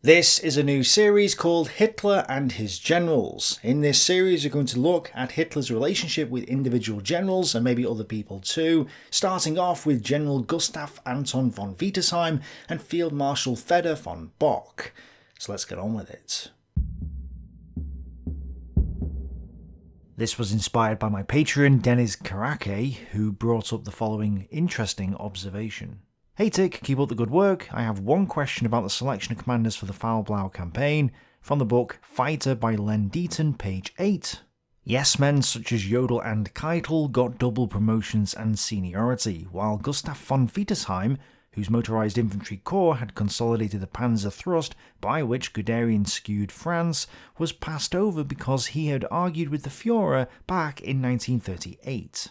This is a new series called Hitler and His Generals. In this series we're going to look at Hitler's relationship with individual generals and maybe other people too, starting off with General Gustav Anton von Wietersheim and Field Marshal Fedor von Bock. So let's get on with it. This was inspired by my patron Dennis Karake, who brought up the following interesting observation. Hey Tick, keep up the good work. I have one question about the selection of commanders for the Foul-Blau campaign, from the book Fighter by Len Deaton, page 8. Yes men such as Jodl and Keitel got double promotions and seniority, while Gustav von Wietersheim, whose motorised infantry corps had consolidated the panzer thrust by which Guderian skewed France, was passed over because he had argued with the Führer back in 1938.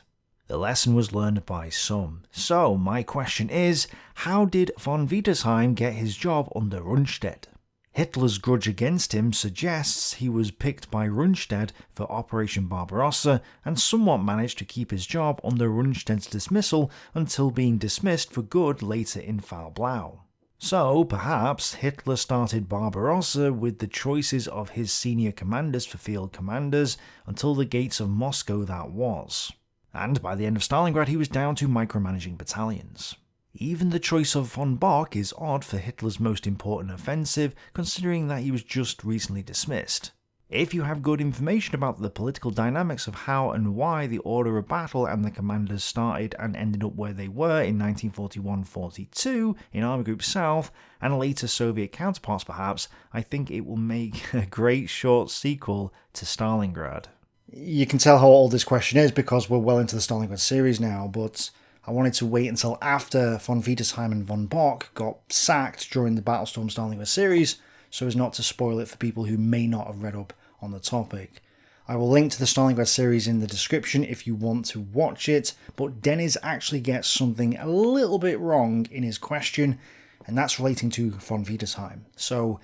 The lesson was learned by some. So, my question is, how did von Wietersheim get his job under Rundstedt? Hitler's grudge against him suggests he was picked by Rundstedt for Operation Barbarossa and somewhat managed to keep his job under Rundstedt's dismissal until being dismissed for good later in Foul-Blau. So, perhaps Hitler started Barbarossa with the choices of his senior commanders for field commanders until the gates of Moscow that was. And by the end of Stalingrad he was down to micromanaging battalions. Even the choice of von Bock is odd for Hitler's most important offensive, considering that he was just recently dismissed. If you have good information about the political dynamics of how and why the order of battle and the commanders started and ended up where they were in 1941-42 in Army Group South, and later Soviet counterparts perhaps, I think it will make a great short sequel to Stalingrad. You can tell how old this question is because we're well into the Stalingrad series now, but I wanted to wait until after von Wietersheim and von Bock got sacked during the Battlestorm Stalingrad series, so as not to spoil it for people who may not have read up on the topic. I will link to the Stalingrad series in the description if you want to watch it, but Dennis actually gets something a little bit wrong in his question, and that's relating to von Wietersheim. So,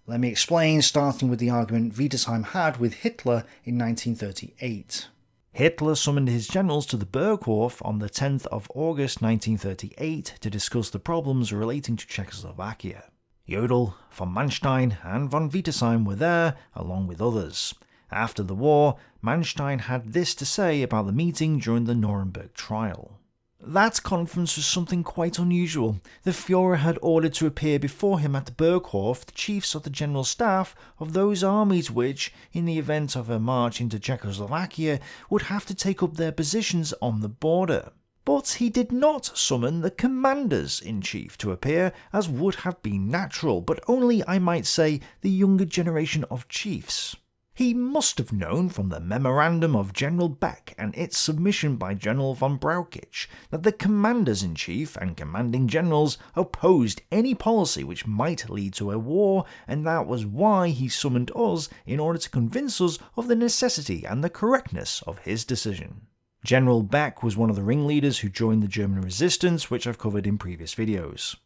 let me explain, starting with the argument Wietersheim had with Hitler in 1938. Hitler summoned his generals to the Berghof on the 10th of August 1938 to discuss the problems relating to Czechoslovakia. Jodl, von Manstein and von Wietersheim were there, along with others. After the war, Manstein had this to say about the meeting during the Nuremberg trial. That conference was something quite unusual. The Führer had ordered to appear before him at the Berghof the chiefs of the general staff of those armies which, in the event of a march into Czechoslovakia, would have to take up their positions on the border. But he did not summon the commanders-in-chief to appear, as would have been natural, but only, I might say, the younger generation of chiefs. He must have known from the memorandum of General Beck and its submission by General von Brauchitsch that the commanders-in-chief and commanding generals opposed any policy which might lead to a war, and that was why he summoned us in order to convince us of the necessity and the correctness of his decision. General Beck was one of the ringleaders who joined the German resistance, which I've covered in previous videos.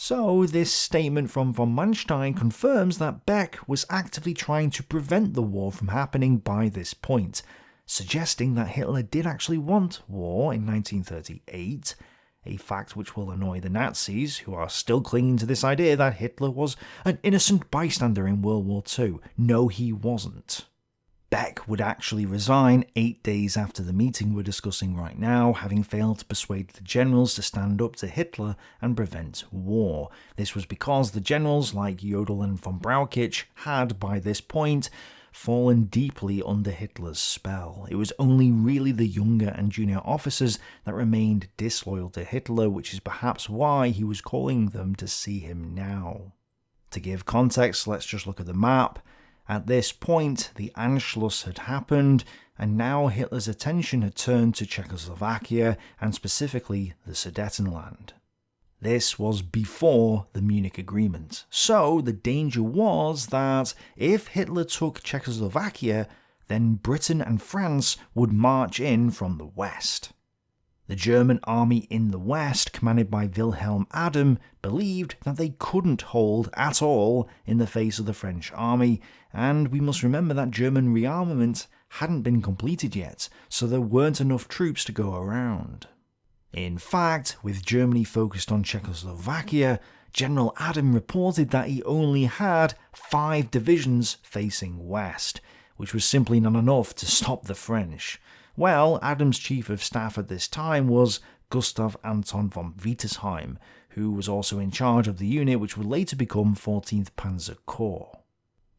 So, this statement from von Manstein confirms that Beck was actively trying to prevent the war from happening by this point, suggesting that Hitler did actually want war in 1938, a fact which will annoy the Nazis, who are still clinging to this idea that Hitler was an innocent bystander in World War II. No, he wasn't. Beck would actually resign 8 days after the meeting we're discussing right now, having failed to persuade the generals to stand up to Hitler and prevent war. This was because the generals, like Jodl and von Brauchitsch, had, by this point, fallen deeply under Hitler's spell. It was only really the younger and junior officers that remained disloyal to Hitler, which is perhaps why he was calling them to see him now. To give context, let's just look at the map. At this point, the Anschluss had happened, and now Hitler's attention had turned to Czechoslovakia, and specifically the Sudetenland. This was before the Munich Agreement, so the danger was that if Hitler took Czechoslovakia, then Britain and France would march in from the west. The German army in the west, commanded by Wilhelm Adam, believed that they couldn't hold at all in the face of the French army, and we must remember that German rearmament hadn't been completed yet, so there weren't enough troops to go around. In fact, with Germany focused on Czechoslovakia, General Adam reported that he only had 5 divisions facing west, which was simply not enough to stop the French. Well, Adam's chief of staff at this time was Gustav Anton von Wietersheim, who was also in charge of the unit which would later become 14th Panzer Corps.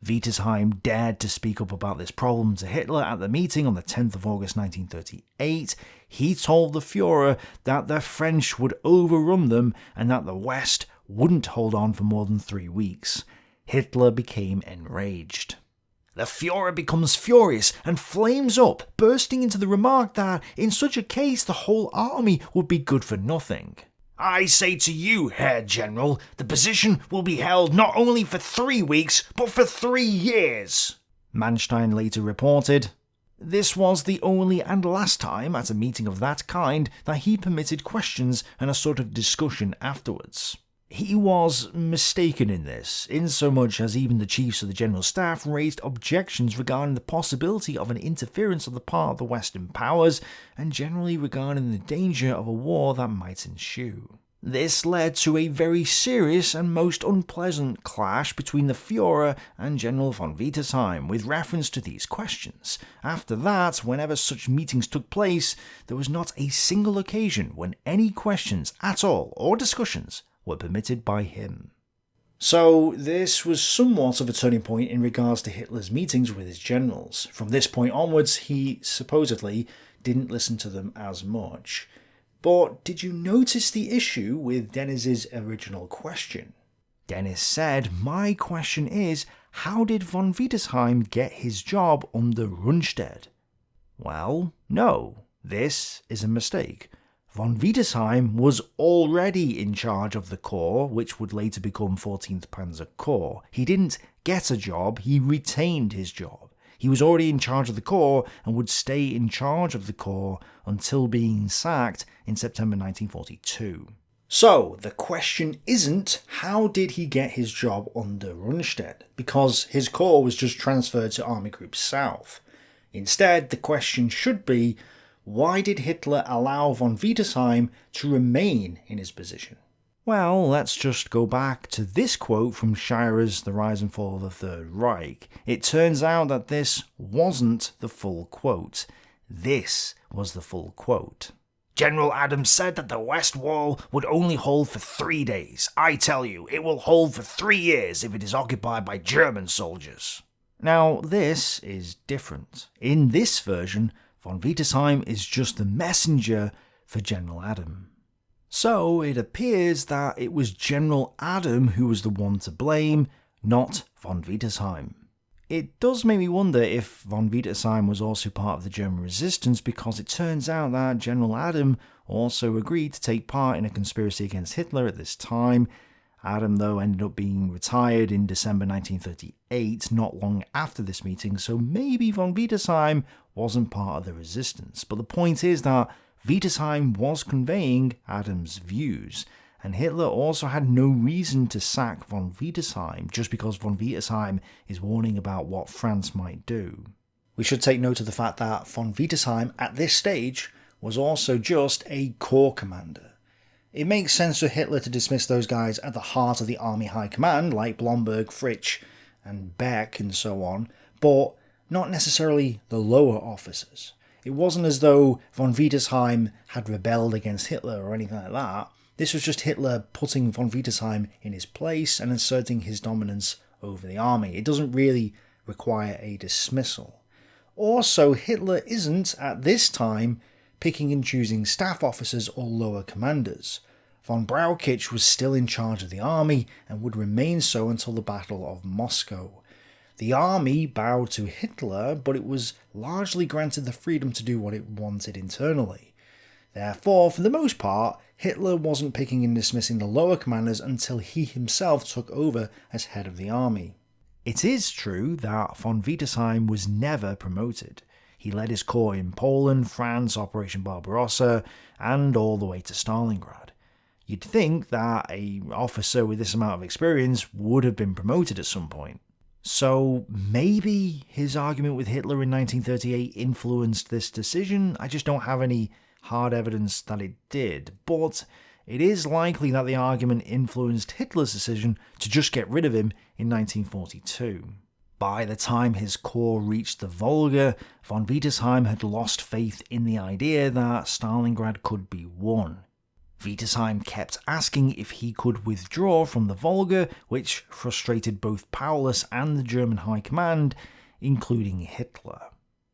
Wietersheim dared to speak up about this problem to Hitler at the meeting on the 10th of August 1938. He told the Führer that the French would overrun them and that the West wouldn't hold on for more than 3 weeks. Hitler became enraged. The Führer becomes furious and flames up, bursting into the remark that in such a case the whole army would be good for nothing. I say to you, Herr General, the position will be held not only for 3 weeks, but for 3 years. Manstein later reported, this was the only and last time at a meeting of that kind that he permitted questions and a sort of discussion afterwards. He was mistaken in this, insomuch as even the chiefs of the General Staff raised objections regarding the possibility of an interference on the part of the Western powers, and generally regarding the danger of a war that might ensue. This led to a very serious and most unpleasant clash between the Führer and General von Wietersheim with reference to these questions. After that, whenever such meetings took place, there was not a single occasion when any questions at all, or discussions, were permitted by him. So this was somewhat of a turning point in regards to Hitler's meetings with his generals. From this point onwards, he supposedly didn't listen to them as much. But did you notice the issue with Dennis's original question? Dennis said, my question is, how did von Wietersheim get his job under Rundstedt? Well, no, this is a mistake. Von Wietersheim was already in charge of the corps, which would later become 14th Panzer Corps. He didn't get a job, he retained his job. He was already in charge of the corps and would stay in charge of the corps until being sacked in September 1942. So, the question isn't, how did he get his job under Rundstedt? Because his corps was just transferred to Army Group South. Instead, the question should be, why did Hitler allow von Wietersheim to remain in his position? Well, let's just go back to this quote from Schirer's The Rise and Fall of the Third Reich. It turns out that this wasn't the full quote. This was the full quote. General Adams said that the West Wall would only hold for 3 days. I tell you, it will hold for 3 years if it is occupied by German soldiers. Now, this is different. In this version, von Wietersheim is just the messenger for General Adam. So it appears that it was General Adam who was the one to blame, not von Wietersheim. It does make me wonder if von Wietersheim was also part of the German resistance, because it turns out that General Adam also agreed to take part in a conspiracy against Hitler at this time. Adam, though, ended up being retired in December 1938, not long after this meeting, so maybe von Wietersheim wasn't part of the resistance. But the point is that Wietersheim was conveying Adam's views, and Hitler also had no reason to sack von Wietersheim just because von Wietersheim is warning about what France might do. We should take note of the fact that von Wietersheim at this stage was also just a corps commander. It makes sense for Hitler to dismiss those guys at the heart of the army high command, like Blomberg, Fritsch, and Beck, and so on, but not necessarily the lower officers. It wasn't as though von Wietersheim had rebelled against Hitler or anything like that. This was just Hitler putting von Wietersheim in his place and asserting his dominance over the army. It doesn't really require a dismissal. Also, Hitler isn't, at this time, picking and choosing staff officers or lower commanders. Von Brauchitsch was still in charge of the army and would remain so until the Battle of Moscow. The army bowed to Hitler, but it was largely granted the freedom to do what it wanted internally. Therefore, for the most part, Hitler wasn't picking and dismissing the lower commanders until he himself took over as head of the army. It is true that von Wietersheim was never promoted. He led his corps in Poland, France, Operation Barbarossa, and all the way to Stalingrad. You'd think that an officer with this amount of experience would have been promoted at some point. So maybe his argument with Hitler in 1938 influenced this decision. I just don't have any hard evidence that it did. But it is likely that the argument influenced Hitler's decision to just get rid of him in 1942. By the time his corps reached the Volga, von Wietersheim had lost faith in the idea that Stalingrad could be won. Wietersheim kept asking if he could withdraw from the Volga, which frustrated both Paulus and the German High Command, including Hitler.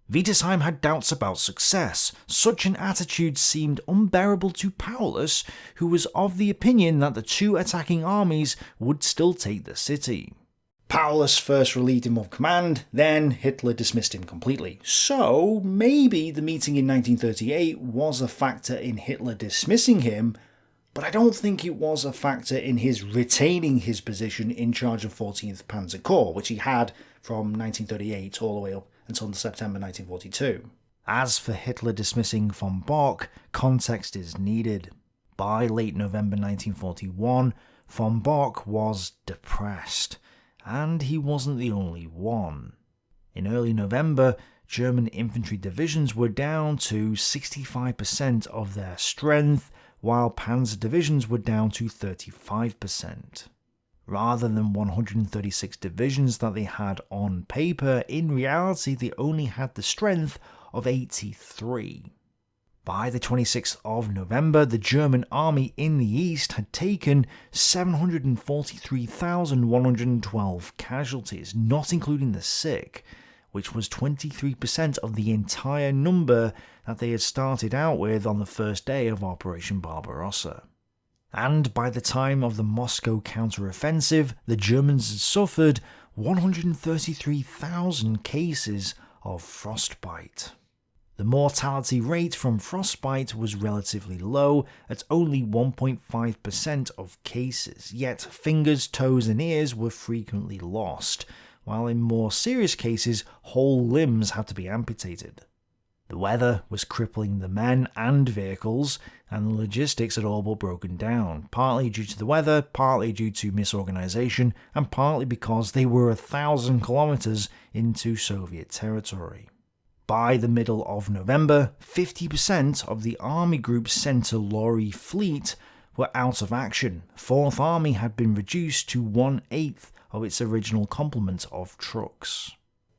Wietersheim had doubts about success. Such an attitude seemed unbearable to Paulus, who was of the opinion that the two attacking armies would still take the city. Paulus first relieved him of command, then Hitler dismissed him completely. So maybe the meeting in 1938 was a factor in Hitler dismissing him, but I don't think it was a factor in his retaining his position in charge of 14th Panzer Corps, which he had from 1938 all the way up until September 1942. As for Hitler dismissing von Bock, context is needed. By late November 1941, von Bock was depressed. And he wasn't the only one. In early November, German infantry divisions were down to 65% of their strength, while panzer divisions were down to 35%. Rather than 136 divisions that they had on paper, in reality they only had the strength of 83. By the 26th of November, the German army in the east had taken 743,112 casualties, not including the sick, which was 23% of the entire number that they had started out with on the first day of Operation Barbarossa. And by the time of the Moscow counter-offensive, the Germans had suffered 133,000 cases of frostbite. The mortality rate from frostbite was relatively low, at only 1.5% of cases, yet fingers, toes and ears were frequently lost, while in more serious cases whole limbs had to be amputated. The weather was crippling the men and vehicles, and the logistics had all but broken down, partly due to the weather, partly due to misorganization, and partly because they were 1,000 kilometers into Soviet territory. By the middle of November, 50% of the Army Group's Centauri fleet were out of action. 4th Army had been reduced to 1/8 of its original complement of trucks.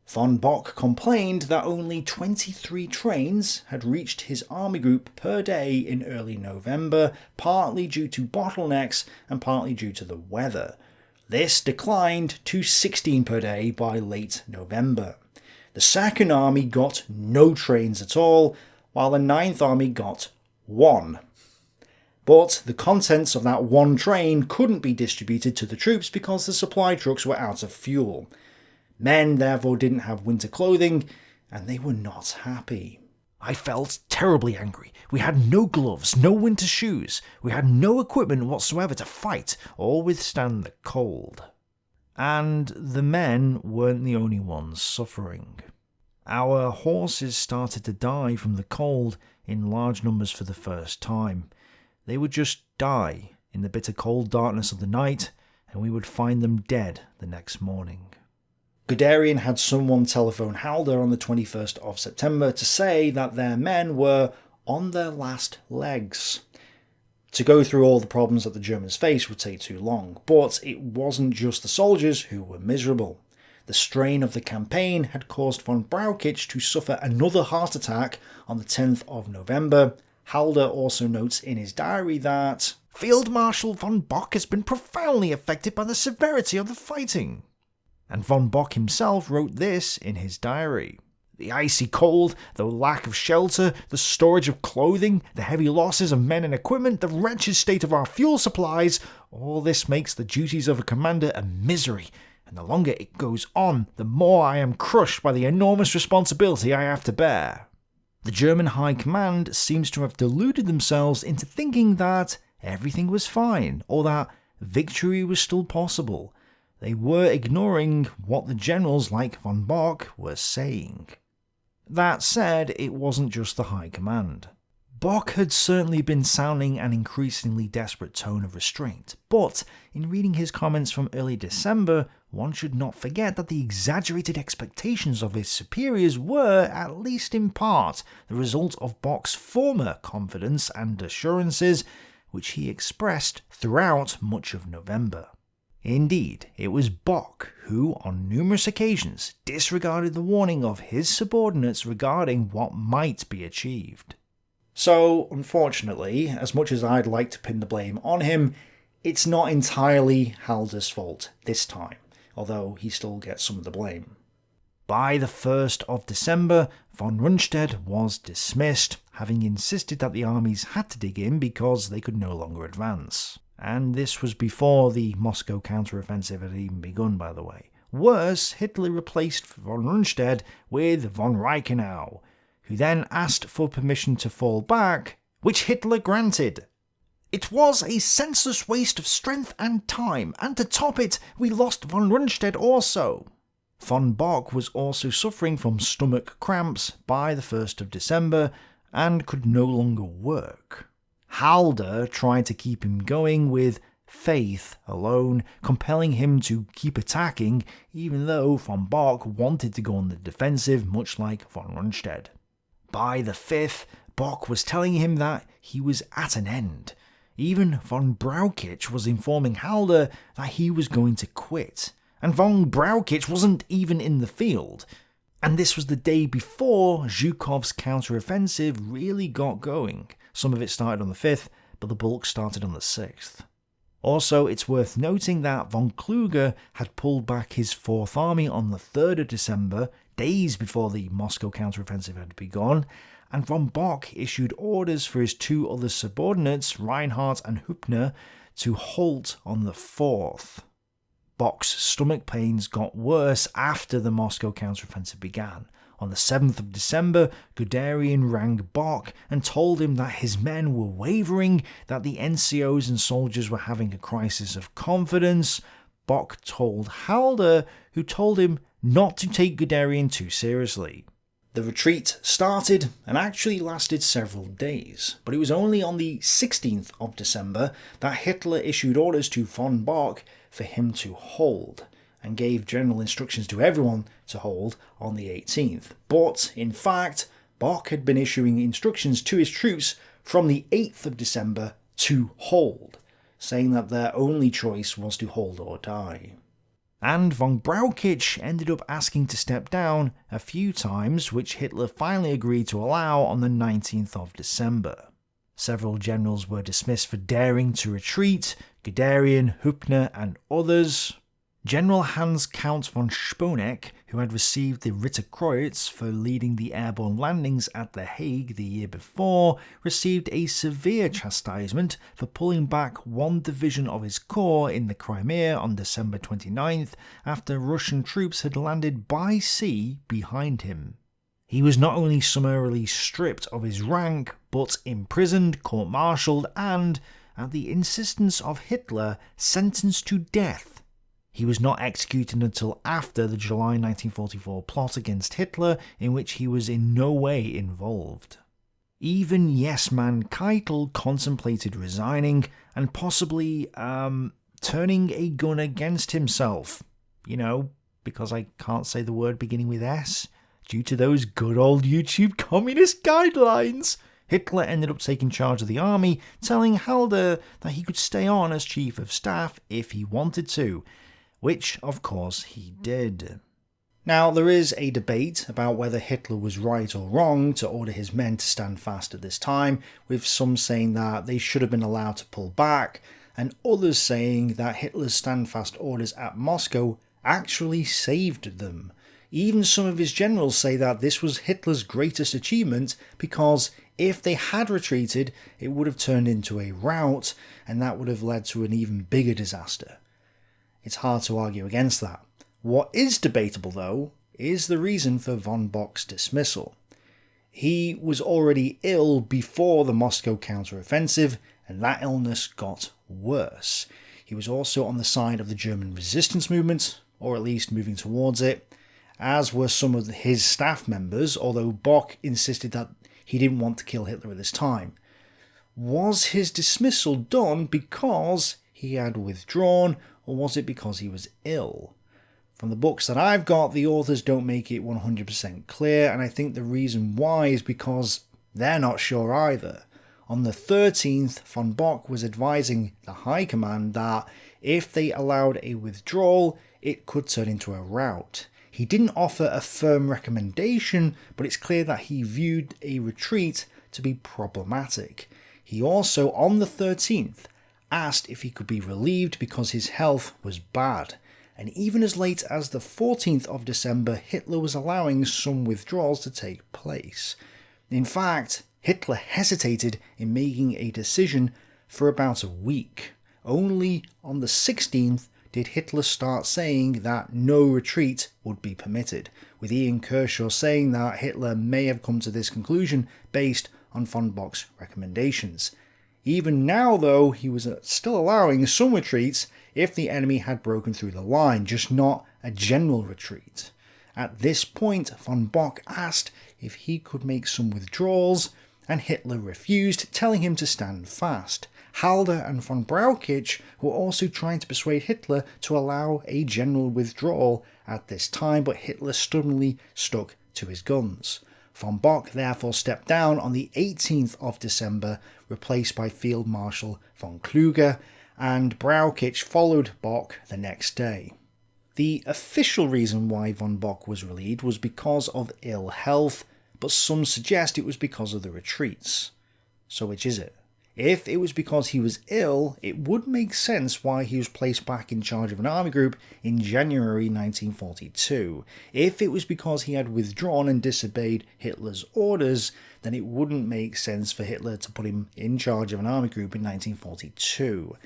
Von Bock complained that only 23 trains had reached his army group per day in early November, partly due to bottlenecks and partly due to the weather. This declined to 16 per day by late November. The 2nd Army got no trains at all, while the 9th Army got 1. But the contents of that one train couldn't be distributed to the troops because the supply trucks were out of fuel. Men therefore didn't have winter clothing, and they were not happy. I felt terribly angry. We had no gloves, no winter shoes. We had no equipment whatsoever to fight or withstand the cold. And the men weren't the only ones suffering. Our horses started to die from the cold in large numbers for the first time. They would just die in the bitter cold darkness of the night, and we would find them dead the next morning. Guderian had someone telephone Halder on the 21st of September to say that their men were on their last legs. To go through all the problems that the Germans faced would take too long, but it wasn't just the soldiers who were miserable. The strain of the campaign had caused von Brauchitsch to suffer another heart attack on the 10th of November. Halder also notes in his diary that Field Marshal von Bock has been profoundly affected by the severity of the fighting. And von Bock himself wrote this in his diary. The icy cold, the lack of shelter, the storage of clothing, the heavy losses of men and equipment, the wretched state of our fuel supplies, all this makes the duties of a commander a misery, and the longer it goes on, the more I am crushed by the enormous responsibility I have to bear. The German High Command seems to have deluded themselves into thinking that everything was fine, or that victory was still possible. They were ignoring what the generals like von Bock were saying. That said, it wasn't just the High Command. Bock had certainly been sounding an increasingly desperate tone of restraint, but in reading his comments from early December, one should not forget that the exaggerated expectations of his superiors were, at least in part, the result of Bock's former confidence and assurances, which he expressed throughout much of November. Indeed, it was Bock who, on numerous occasions, disregarded the warning of his subordinates regarding what might be achieved. So, unfortunately, as much as I'd like to pin the blame on him, it's not entirely Halder's fault this time, although he still gets some of the blame. By the 1st of December, von Rundstedt was dismissed, having insisted that the armies had to dig in because they could no longer advance. And this was before the Moscow counteroffensive had even begun, by the way. Worse, Hitler replaced von Rundstedt with von Reichenau, who then asked for permission to fall back, which Hitler granted. It was a senseless waste of strength and time, and to top it, we lost von Rundstedt also. Von Bock was also suffering from stomach cramps by the 1st of December and could no longer work. Halder tried to keep him going with faith alone, compelling him to keep attacking, even though von Bock wanted to go on the defensive, much like von Rundstedt. By the 5th, Bock was telling him that he was at an end. Even von Brauchitsch was informing Halder that he was going to quit. And von Brauchitsch wasn't even in the field. And this was the day before Zhukov's counteroffensive really got going. Some of it started on the 5th, but the bulk started on the 6th. Also, it's worth noting that von Kluge had pulled back his 4th Army on the 3rd of December, days before the Moscow counteroffensive had begun, and von Bock issued orders for his 2 other subordinates, Reinhardt and Hübner, to halt on the 4th. Bock's stomach pains got worse after the Moscow counteroffensive began. On the 7th of December, Guderian rang Bock and told him that his men were wavering, that the NCOs and soldiers were having a crisis of confidence. Bock told Halder, who told him not to take Guderian too seriously. The retreat started and actually lasted several days, but it was only on the 16th of December that Hitler issued orders to von Bock for him to hold, and gave general instructions to everyone to hold on the 18th. But, in fact, Bock had been issuing instructions to his troops from the 8th of December to hold, saying that their only choice was to hold or die. And von Brauchitsch ended up asking to step down a few times, which Hitler finally agreed to allow on the 19th of December. Several generals were dismissed for daring to retreat, Guderian, Hübner and others. General Hans Count von Schponek, who had received the Ritterkreuz for leading the airborne landings at The Hague the year before, received a severe chastisement for pulling back one division of his corps in the Crimea on December 29th after Russian troops had landed by sea behind him. He was not only summarily stripped of his rank, but imprisoned, court-martialed, and, at the insistence of Hitler, sentenced to death. He was not executed until after the July 1944 plot against Hitler, in which he was in no way involved. Even yes-man Keitel contemplated resigning, and possibly, turning a gun against himself. You know, because I can't say the word beginning with S. Due to those good old YouTube communist guidelines, Hitler ended up taking charge of the army, telling Halder that he could stay on as chief of staff if he wanted to, which of course he did. Now, there is a debate about whether Hitler was right or wrong to order his men to stand fast at this time, with some saying that they should have been allowed to pull back, and others saying that Hitler's stand-fast orders at Moscow actually saved them. Even some of his generals say that this was Hitler's greatest achievement because if they had retreated, it would have turned into a rout, and that would have led to an even bigger disaster. It's hard to argue against that. What is debatable, though, is the reason for von Bock's dismissal. He was already ill before the Moscow counteroffensive, and that illness got worse. He was also on the side of the German resistance movement, or at least moving towards it, as were some of his staff members, although Bock insisted that he didn't want to kill Hitler at this time. Was his dismissal done because he had withdrawn, or was it because he was ill? From the books that I've got, the authors don't make it 100% clear, and I think the reason why is because they're not sure either. On the 13th, von Bock was advising the High Command that if they allowed a withdrawal, it could turn into a rout. He didn't offer a firm recommendation, but it's clear that he viewed a retreat to be problematic. He also, on the 13th, asked if he could be relieved because his health was bad. And even as late as the 14th of December, Hitler was allowing some withdrawals to take place. In fact, Hitler hesitated in making a decision for about a week. Only on the 16th did Hitler start saying that no retreat would be permitted, with Ian Kershaw saying that Hitler may have come to this conclusion based on von Bock's recommendations. Even now, though, he was still allowing some retreats if the enemy had broken through the line, just not a general retreat. At this point, von Bock asked if he could make some withdrawals, and Hitler refused, telling him to stand fast. Halder and von Brauchitsch were also trying to persuade Hitler to allow a general withdrawal at this time, but Hitler stubbornly stuck to his guns. Von Bock therefore stepped down on the 18th of December, replaced by Field Marshal von Kluge, and Brauchitsch followed Bock the next day. The official reason why von Bock was relieved was because of ill health, but some suggest it was because of the retreats. So which is it? If it was because he was ill, it would make sense why he was placed back in charge of an army group in January 1942. If it was because he had withdrawn and disobeyed Hitler's orders, then it wouldn't make sense for Hitler to put him in charge of an army group in 1942.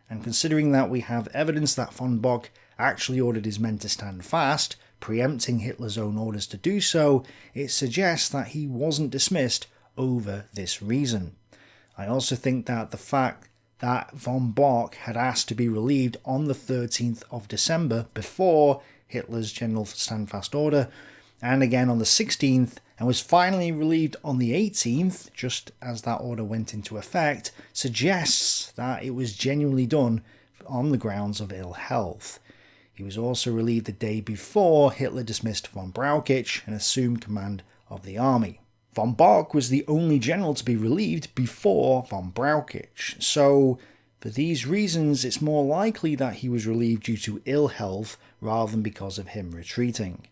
And considering that we have evidence that von Bock actually ordered his men to stand fast, preempting Hitler's own orders to do so, it suggests that he wasn't dismissed over this reason. I also think that the fact that von Bock had asked to be relieved on the 13th of December before Hitler's general standfast order, and again on the 16th, and was finally relieved on the 18th, just as that order went into effect, suggests that it was genuinely done on the grounds of ill health. He was also relieved the day before Hitler dismissed von Brauchitsch and assumed command of the army. Von Bock was the only general to be relieved before von Brauchitsch, so for these reasons it's more likely that he was relieved due to ill health rather than because of him retreating.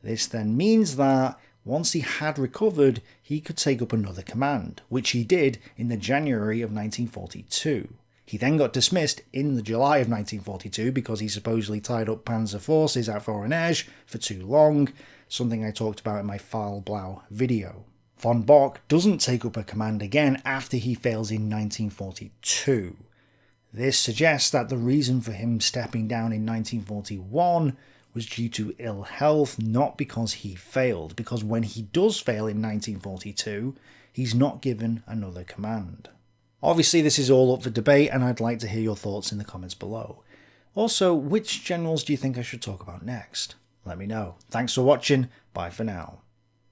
This then means that once he had recovered, he could take up another command, which he did in the January of 1942. He then got dismissed in the July of 1942 because he supposedly tied up panzer forces at Voronezh for too long, something I talked about in my Fall Blau video. Von Bock doesn't take up a command again after he fails in 1942. This suggests that the reason for him stepping down in 1941 was due to ill health, not because he failed, because when he does fail in 1942, he's not given another command. Obviously this is all up for debate and I'd like to hear your thoughts in the comments below. Also, which generals do you think I should talk about next? Let me know. Thanks for watching, bye for now.